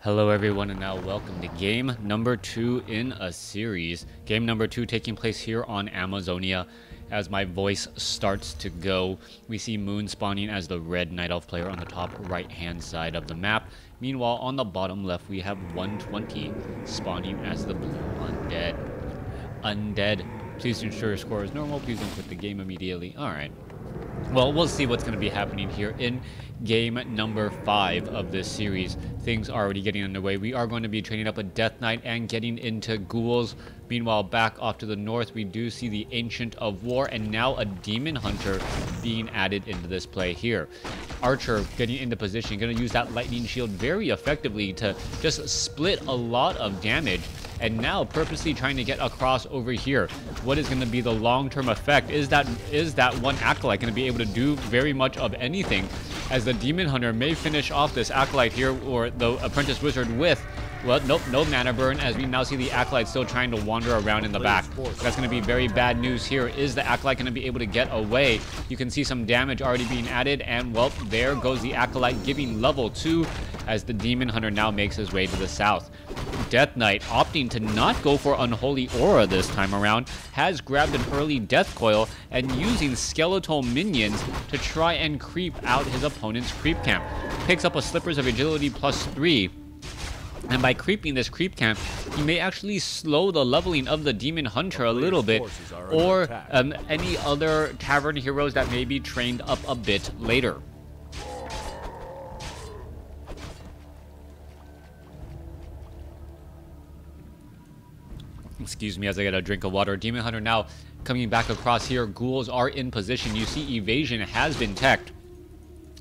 Hello everyone, and now welcome to game number 2 in a series. Game number 2 taking place here on Amazonia. As my voice starts to go, we see Moon spawning as the red Night Elf player on the top right hand side of the map. Meanwhile, on the bottom left we have 120 spawning as the blue Undead. Undead, please ensure your score is normal. Please don't quit the game immediately. Alright. Well, we'll see what's going to be happening here in game number 5 of this series. Things are already getting underway. We are going to be training up a Death Knight and getting into ghouls. Meanwhile, back off to the north, we do see the Ancient of War and now a Demon Hunter being added into this play here. Archer getting into position, going to use that Lightning Shield very effectively to just split a lot of damage. And now purposely trying to get across over here. What is going to be the long-term effect? Is that one Acolyte going to be able to do very much of anything? As the Demon Hunter may finish off this Acolyte here, or the Apprentice Wizard with, well, nope, no mana burn, as we now see the Acolyte still trying to wander around in the back. That's going to be very bad news here. Is the Acolyte going to be able to get away? You can see some damage already being added, and well, there goes the Acolyte giving level 2 as the Demon Hunter now makes his way to the south. Death Knight opting to not go for Unholy Aura this time around, has grabbed an early Death Coil and using skeletal minions to try and creep out his opponent's creep camp. Picks up a Slippers of Agility +3. And by creeping this creep camp, he may actually slow the leveling of the Demon Hunter a little bit, or any other Tavern heroes that may be trained up a bit later. Excuse me as I get a drink of water. Demon Hunter now coming back across here. Ghouls are in position. You see Evasion has been teched,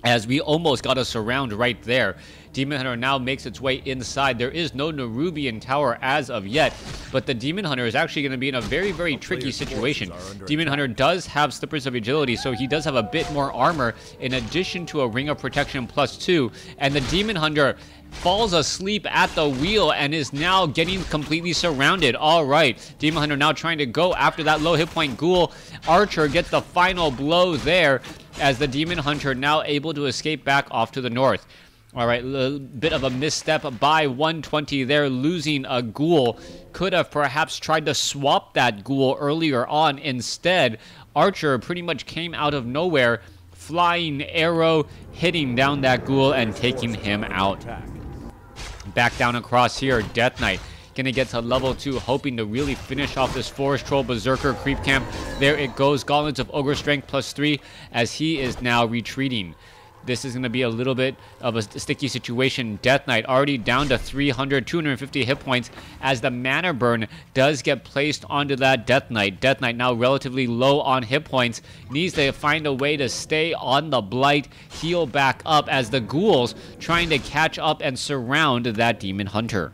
as we almost got a surround right there. Demon Hunter now makes its way inside. There is no Nerubian Tower as of yet, but the Demon Hunter is actually going to be in a very, very tricky situation. Demon Hunter does have Slippers of Agility, so he does have a bit more armor in addition to a Ring of Protection +2, and the Demon Hunter falls asleep at the wheel and is now getting completely surrounded. All right, Demon Hunter now trying to go after that low hit point ghoul. Archer gets the final blow there as the Demon Hunter now able to escape back off to the north. All right, a little bit of a misstep by 120 there, losing a ghoul. Could have perhaps tried to swap that ghoul earlier on. Instead, Archer pretty much came out of nowhere, flying arrow, hitting down that ghoul and taking him out. Back down across here, Death Knight gonna get to level 2, hoping to really finish off this Forest Troll Berserker creep camp. There it goes, Gauntlets of Ogre Strength +3 as he is now retreating. This is going to be a little bit of a sticky situation. Death Knight already down to 250 hit points as the mana burn does get placed onto that Death Knight. Death Knight now relatively low on hit points. Needs to find a way to stay on the Blight, heal back up as the ghouls trying to catch up and surround that Demon Hunter.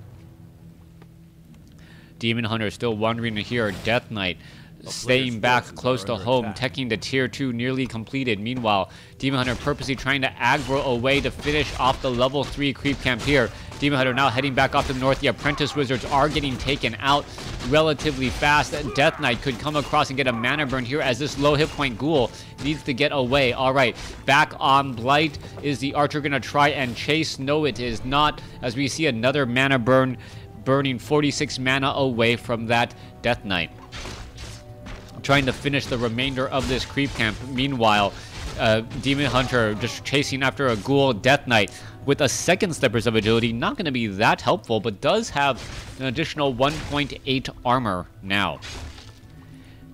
Demon Hunter still wandering here. Death Knight staying back close to home, teching to tier 2 nearly completed. Meanwhile, Demon Hunter purposely trying to aggro away to finish off the level 3 creep camp here. Demon Hunter now heading back off to the north. The Apprentice Wizards are getting taken out relatively fast. Death Knight could come across and get a mana burn here as this low hit point ghoul needs to get away. All right, back on Blight. Is the Archer going to try and chase? No, it is not, as we see another mana burn, burning 46 mana away from that Death Knight. Trying to finish the remainder of this creep camp. Meanwhile, Demon Hunter just chasing after a ghoul. Death Knight with a second Slippers of Agility, not going to be that helpful, but does have an additional 1.8 armor now.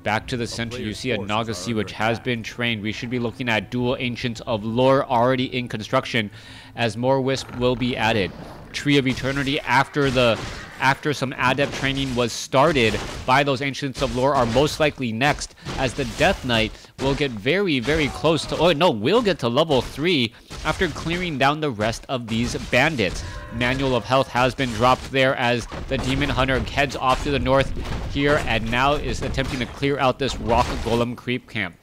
Back to the center, you see a Nagasi, which has been trained. We should be looking at dual Ancients of Lore already in construction, as more Wisp will be added. Tree of Eternity after some adept training was started by those Ancients of Lore are most likely next, as the Death Knight will get very, very close to, oh no, will get to level 3 after clearing down the rest of these bandits. Manual of Health has been dropped there as the Demon Hunter heads off to the north here and now is attempting to clear out this Rock Golem creep camp.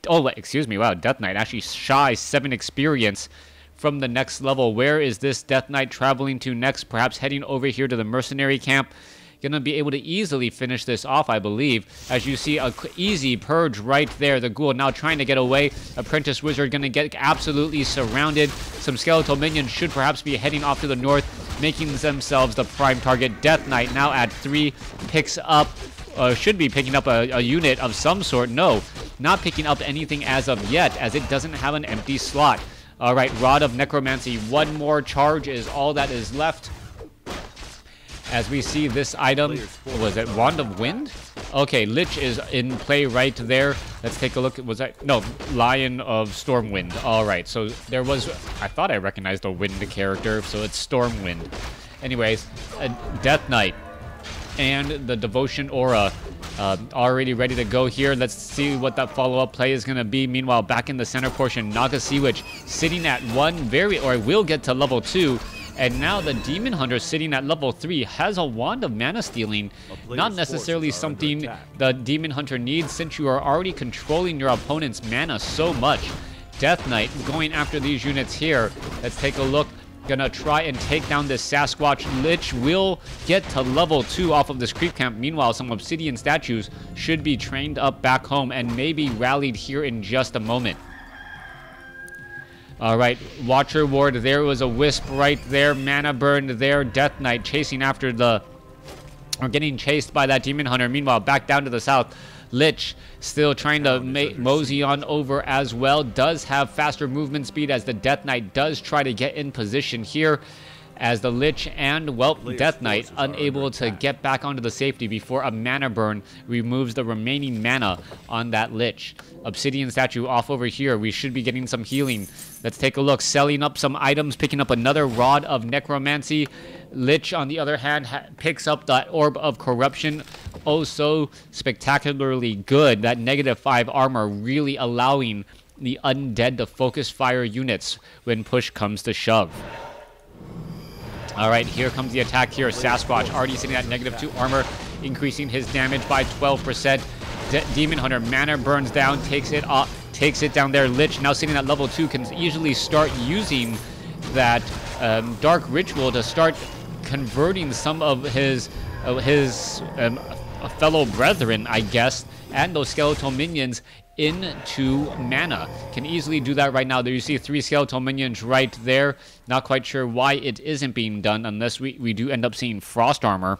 Oh, excuse me, wow, Death Knight actually shy 7 experience from the next level. Where is this Death Knight traveling to next? Perhaps heading over here to the mercenary camp. gonna be able to easily finish this off, I believe. As you see, a easy purge right there. The ghoul now trying to get away. Apprentice Wizard gonna get absolutely surrounded. Some skeletal minions should perhaps be heading off to the north, making themselves the prime target. Death Knight now at 3 picks up, should be picking up a unit of some sort. No, not picking up anything as of yet, as it doesn't have an empty slot. All right, Rod of Necromancy. One more charge is all that is left. As we see this item, was it Wand of Wind? Okay, Lich is in play right there. Let's take a look. Was that? No, Lion of Stormwind. All right, so there was, I thought I recognized a wind character, so it's Stormwind. Anyways, Death Knight and the Devotion Aura already ready to go here. Let's see what that follow-up play is going to be. Meanwhile, back in the center portion, Naga Sea Witch sitting at 1, will get to level 2. And now the Demon Hunter sitting at level 3 has a Wand of Mana Stealing. Not necessarily something the Demon Hunter needs, since you are already controlling your opponent's mana so much. Death Knight going after these units here. Let's take a look. Gonna try and take down this Sasquatch. Lich will get to level 2 off of this creep camp. Meanwhile, some obsidian statues should be trained up back home and maybe rallied here in just a moment. All right, Watcher Ward, there was a Wisp right there. Mana Burn there. Death Knight chasing after or getting chased by that Demon Hunter. Meanwhile, back down to the south, Lich still trying to mosey on over as well. Does have faster movement speed, as the Death Knight does try to get in position here, as the Lich and, well, Death Knight unable to get back onto the safety before a Mana Burn removes the remaining mana on that Lich. Obsidian statue off over here. We should be getting some healing. Let's take a look. Selling up some items, picking up another Rod of Necromancy. Lich, on the other hand, picks up that Orb of Corruption. Oh, so spectacularly good. That -5 armor really allowing the Undead to focus fire units when push comes to shove. All right, here comes the attack here. Sasquatch already sitting at -2 armor, increasing his damage by 12%. Demon Hunter mana burns down, takes it down there. Lich now sitting at level 2 can easily start using that Dark Ritual to start converting some of his fellow brethren, I guess, and those skeletal minions into mana. Can easily do that right now. There you see 3 skeletal minions right there. Not quite sure why it isn't being done, unless we do end up seeing Frost Armor.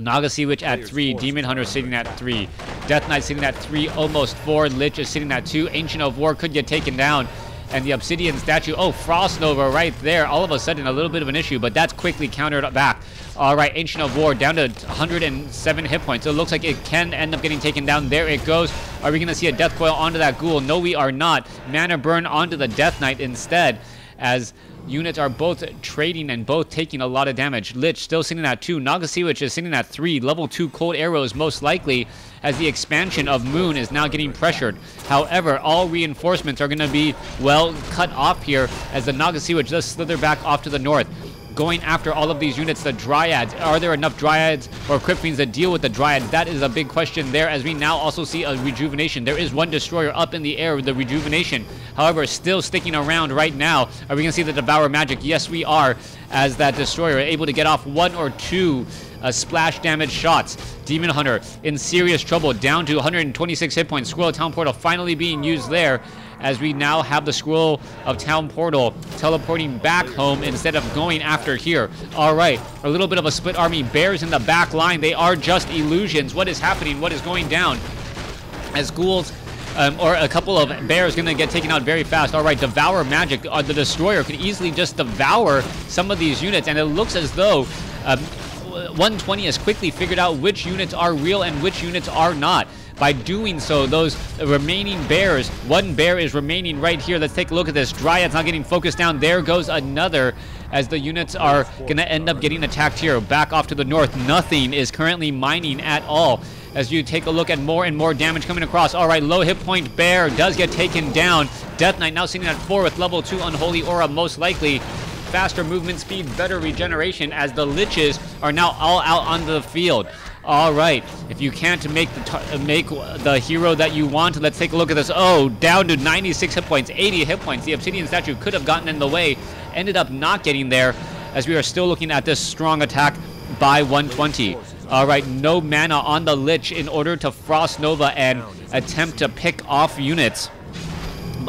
Naga Sea Witch at 3, Demon Hunter sitting at 3, Death Knight sitting at 3, almost 4, Lich is sitting at 2, Ancient of War could get taken down, and the Obsidian statue, oh, Frost Nova right there, all of a sudden a little bit of an issue, but that's quickly countered back. All right, Ancient of War down to 107 hit points, so it looks like it can end up getting taken down. There it goes. Are we going to see a Death Coil onto that Ghoul? No, we are not. Mana Burn onto the Death Knight instead, as units are both trading and both taking a lot of damage. Lich still sitting at 2. Naga Sea Witch is sitting at 3. Level 2 Cold Arrows most likely, as the expansion of Moon is now getting pressured. However, all reinforcements are going to be, well, cut off here, as the Naga Sea Witch does slither back off to the north. Going after all of these units, the Dryads. Are there enough Dryads or Crypt Fiends to deal with the Dryads? That is a big question there, as we now also see a Rejuvenation. There is one Destroyer up in the air with the Rejuvenation. However, still sticking around right now. Are we going to see the Devour Magic? Yes, we are, as that Destroyer able to get off 1 or 2 splash damage shots. Demon Hunter in serious trouble, down to 126 hit points. Scroll of Town Portal finally being used there, as we now have the Scroll of Town Portal teleporting back home instead of going after here. All right, a little bit of a split army. Bears in the back line. They are just illusions. What is happening? What is going down? As ghouls, or a couple of bears going to get taken out very fast. All right, Devour Magic. The Destroyer could easily just devour some of these units, and it looks as though 120 has quickly figured out which units are real and which units are not. By doing so, those remaining bears, 1 bear is remaining right here. Let's take a look at this. Dryad's not getting focused down. There goes another, as the units are going to end up getting attacked here. Back off to the north. Nothing is currently mining at all, as you take a look at more and more damage coming across. All right, low hit point bear does get taken down. Death Knight now sitting at 4 with level 2 Unholy Aura, most likely. Faster movement speed, better regeneration, as the Liches are now all out on the field. All right, if you can't make the hero that you want, let's take a look at this. Oh, down to 96 hit points, 80 hit points. The Obsidian statue could have gotten in the way, ended up not getting there, as we are still looking at this strong attack by 120. All right, no mana on the Lich in order to Frost Nova and attempt to pick off units.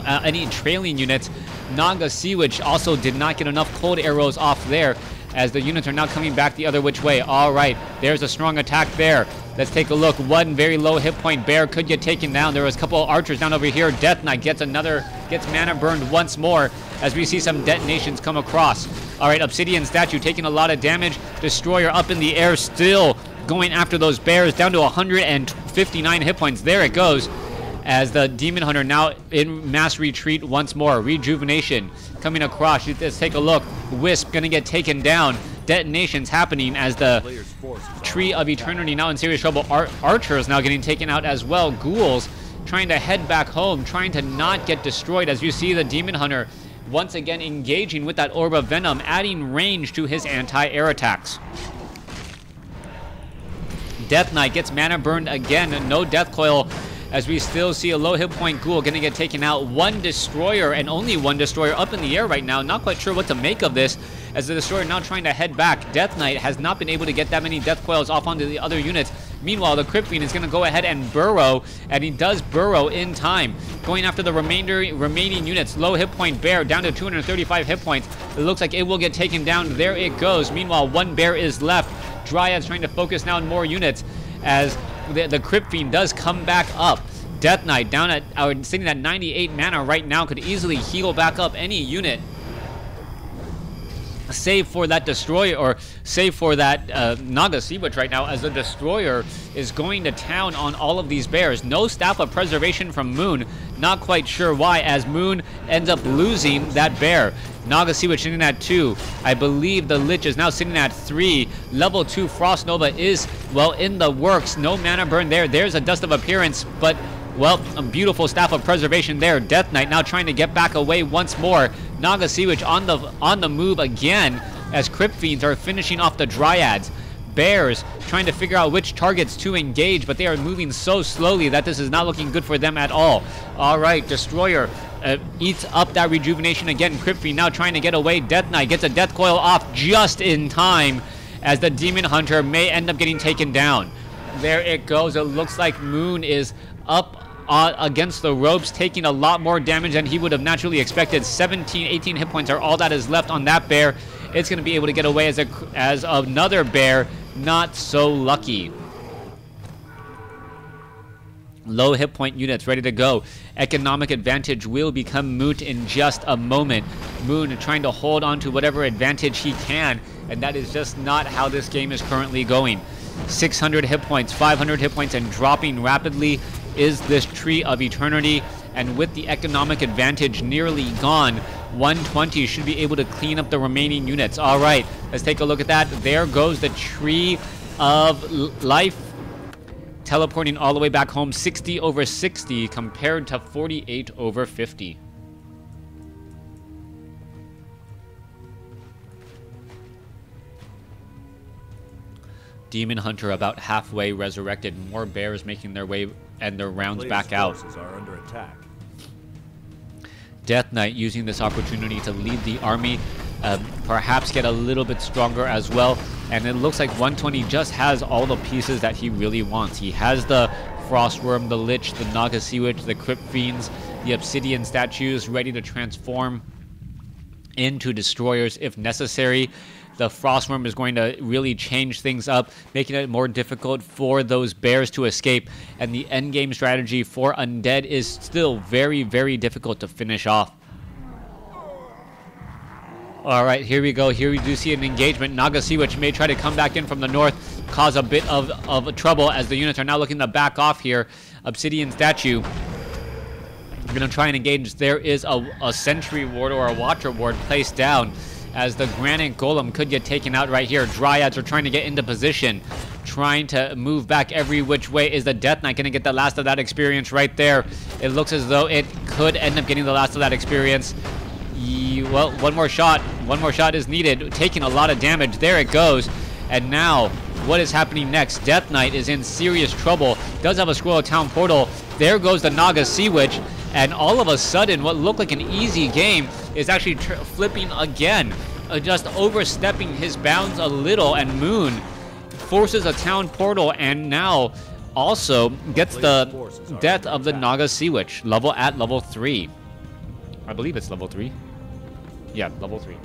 Any trailing units. Naga Sea Witch also did not get enough cold arrows off there, as the units are now coming back the other which way. All right, there's a strong attack there. Let's take a look. One very low hit point bear could get taken down. There was a couple of archers down over here. Death Knight gets mana burned once more as we see some detonations come across. All right, Obsidian Statue taking a lot of damage. Destroyer up in the air, still going after those bears, down to 159 hit points. There it goes, as the Demon Hunter now in mass retreat once more. Rejuvenation coming across. Let's take a look. Wisp gonna get taken down. Detonations happening as the Tree of Eternity now in serious trouble. Archers now getting taken out as well. Ghouls trying to head back home, trying to not get destroyed, as you see the Demon Hunter once again engaging with that Orb of Venom, adding range to his anti-air attacks. Death Knight gets mana burned again. No Death Coil, as we still see a low hit point Ghoul gonna get taken out. One Destroyer, and only one Destroyer up in the air right now. Not quite sure what to make of this, as the Destroyer now trying to head back. Death Knight has not been able to get that many Death Coils off onto the other units. Meanwhile, the Crypt Fiend is going to go ahead and burrow, and he does burrow in time, going after the remaining units. Low hit point bear down to 235 hit points. It looks like it will get taken down. There it goes. Meanwhile, one bear is left. Dryad's trying to focus now on more units, as the Crypt Fiend does come back up. Death Knight down at sitting at 98 mana right now, could easily heal back up any unit, save for that Destroyer, or save for that Naga Sea Witch right now, as the Destroyer is going to town on all of these bears. No Staff of Preservation from Moon. Not quite sure why, as Moon ends up losing that bear. Naga Sea Witch sitting at 2. I believe the Lich is now sitting at 3. Level 2 Frost Nova is, well, in the works. No mana burn there. There's a Dust of Appearance, but, well, a beautiful Staff of Preservation there. Death Knight now trying to get back away once more. Naga Sea Witch on the move again, as Crypt Fiends are finishing off the Dryads. Bears trying to figure out which targets to engage, but they are moving so slowly that this is not looking good for them at all. All right, Destroyer eats up that rejuvenation again. Crypt Fiend now trying to get away. Death Knight gets a Death Coil off just in time, as the Demon Hunter may end up getting taken down. There it goes. It looks like Moon is up against the ropes, taking a lot more damage than he would have naturally expected. 18 hit points are all that is left on that bear. It's going to be able to get away as another bear, not so lucky. Low hit point units ready to go. Economic advantage will become moot in just a moment. Moon trying to hold on to whatever advantage he can, and that is just not how this game is currently going. 600 hit points, 500 hit points, and dropping rapidly is this Tree of Eternity, and with the economic advantage nearly gone, 120 should be able to clean up the remaining units. All right, let's take a look at that. There goes the Tree of Life, teleporting all the way back home. 60 over 60 compared to 48 over 50. Demon Hunter about halfway resurrected. More bears making their way and their rounds back out. Are under attack. Death Knight using this opportunity to lead the army, perhaps get a little bit stronger as well. And it looks like 120 just has all the pieces that he really wants. He has the Frostworm, the Lich, the Naga Sea Witch, the Crypt Fiends, the Obsidian Statues ready to transform into Destroyers if necessary. The Frostworm is going to really change things up, making it more difficult for those bears to escape. And the endgame strategy for Undead is still very, very difficult to finish off. All right, here we go. Here we do see an engagement. Naga Sea Witch may try to come back in from the north, cause a bit of trouble, as the units are now looking to back off here. Obsidian Statue going to try and engage. There is a Sentry Ward or a Watcher Ward placed down, as the Granite Golem could get taken out right here. Dryads are trying to get into position, trying to move back every which way. Is the Death Knight going to get the last of that experience right there? It looks as though it could end up getting the last of that experience. Well, one more shot is needed, taking a lot of damage. There it goes. And now, what is happening next? Death Knight is in serious trouble. Does have a Scroll of Town portal. There goes the Naga Sea Witch. And all of a sudden, what looked like an easy game is actually flipping again. just overstepping his bounds a little, and Moon forces a town portal and now also gets the death of the Naga Sea Witch at level 3. I believe it's level 3. Yeah, level 3.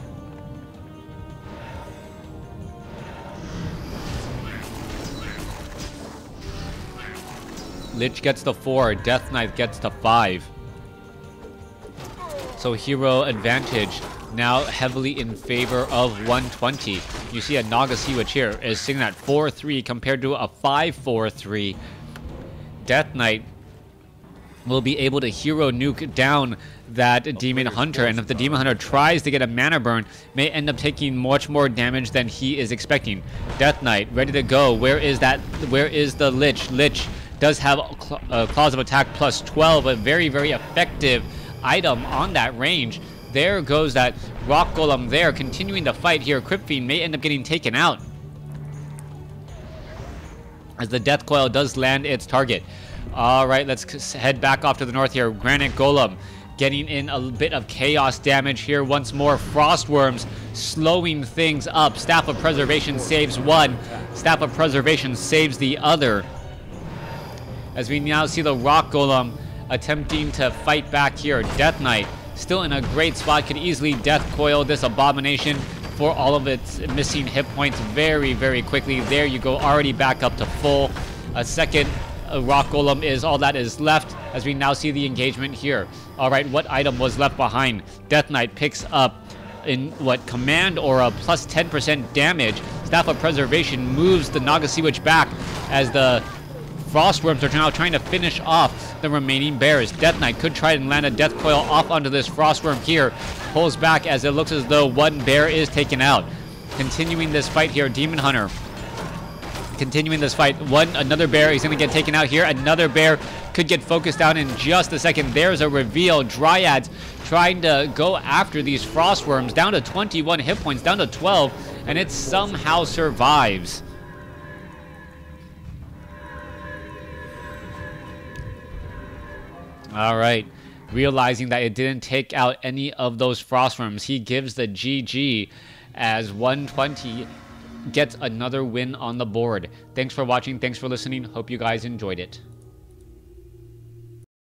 Lich gets the 4, Death Knight gets the 5. So hero advantage now heavily in favor of 120. You see a Naga Sea Witch here is sitting at 4-3 compared to a 5-4-3. Death Knight will be able to hero nuke down that Demon Hunter, and if the Demon Hunter tries to get a mana burn, may end up taking much more damage than he is expecting. Death Knight ready to go. Where is the Lich? Lich does have a Claws of Attack plus 12, a very, very effective item on that range. There goes that Rock Golem there, continuing the fight here. Crypt Fiend may end up getting taken out as the Death Coil does land its target. All right, let's head back off to the north here. Granite Golem getting in a bit of chaos damage here once more. Frostworms slowing things up. Staff of Preservation saves one. Staff of Preservation saves the other. As we now see the Rock Golem attempting to fight back here. Death Knight still in a great spot, could easily Death Coil this Abomination for all of its missing hit points very, very quickly. There you go, already back up to full. A second Rock Golem is all that is left as we now see the engagement here. All right, what item was left behind? Death Knight picks up in what, command aura plus 10% damage. Staff of Preservation moves the Naga Sea Witch back as the Frostworms are now trying to finish off the remaining bears. Death Knight could try and land a Death Coil off onto this Frostworm here. Pulls back as it looks as though one bear is taken out. Continuing this fight here, Demon Hunter. Continuing this fight. Another bear is going to get taken out here. Another bear could get focused down in just a second. There's a reveal. Dryads trying to go after these Frostworms. Down to 21 hit points, down to 12, and it somehow survives. All right, realizing that it didn't take out any of those Frostworms, he gives the GG as 120 gets another win on the board. Thanks for watching. Thanks for listening. Hope you guys enjoyed it.